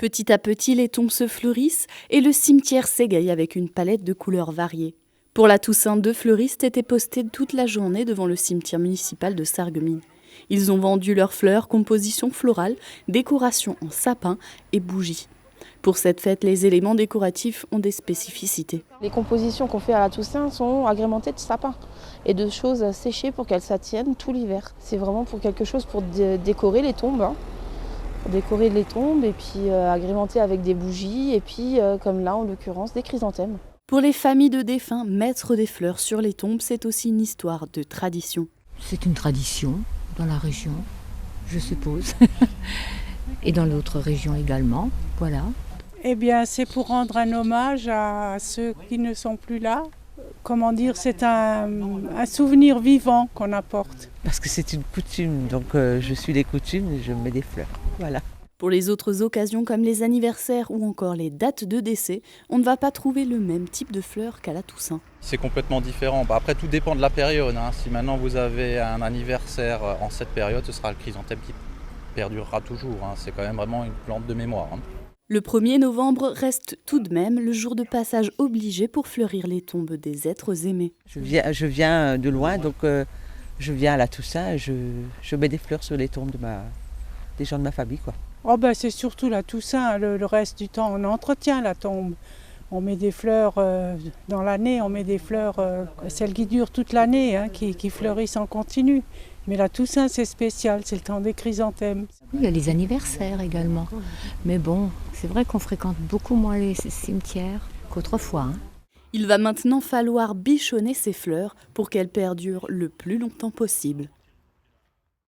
Petit à petit, les tombes se fleurissent et le cimetière s'égaye avec une palette de couleurs variées. Pour la Toussaint, 2 fleuristes étaient postés toute la journée devant le cimetière municipal de Sarreguemines. Ils ont vendu leurs fleurs, compositions florales, décorations en sapin et bougies. Pour cette fête, les éléments décoratifs ont des spécificités. Les compositions qu'on fait à la Toussaint sont agrémentées de sapins et de choses séchées pour qu'elles s'attiennent tout l'hiver. C'est vraiment pour quelque chose pour décorer les tombes. Pour décorer les tombes et puis agrémenter avec des bougies et puis, comme là en l'occurrence, des chrysanthèmes. Pour les familles de défunts, mettre des fleurs sur les tombes, c'est aussi une histoire de tradition. C'est une tradition dans la région, je suppose, et dans d'autres régions également, voilà. Eh bien, c'est pour rendre un hommage à ceux qui ne sont plus là. Comment dire, c'est un souvenir vivant qu'on apporte. Parce que c'est une coutume, donc je suis les coutumes et je mets des fleurs, voilà. Pour les autres occasions comme les anniversaires ou encore les dates de décès, on ne va pas trouver le même type de fleurs qu'à la Toussaint. C'est complètement différent. Après, tout dépend de la période. Si maintenant vous avez un anniversaire en cette période, ce sera le chrysanthème qui perdurera toujours. C'est quand même vraiment une plante de mémoire. Le 1er novembre reste tout de même le jour de passage obligé pour fleurir les tombes des êtres aimés. Je viens de loin, donc je viens à la Toussaint et je mets des fleurs sur les tombes des gens de ma famille, quoi. Oh ben, c'est surtout la Toussaint, le reste du temps on entretient la tombe. On met des fleurs dans l'année, on met des fleurs, celles qui durent toute l'année, qui fleurissent en continu. Mais la Toussaint c'est spécial, c'est le temps des chrysanthèmes. Il y a les anniversaires également, mais bon, c'est vrai qu'on fréquente beaucoup moins les cimetières qu'autrefois. Il va maintenant falloir bichonner ces fleurs pour qu'elles perdurent le plus longtemps possible.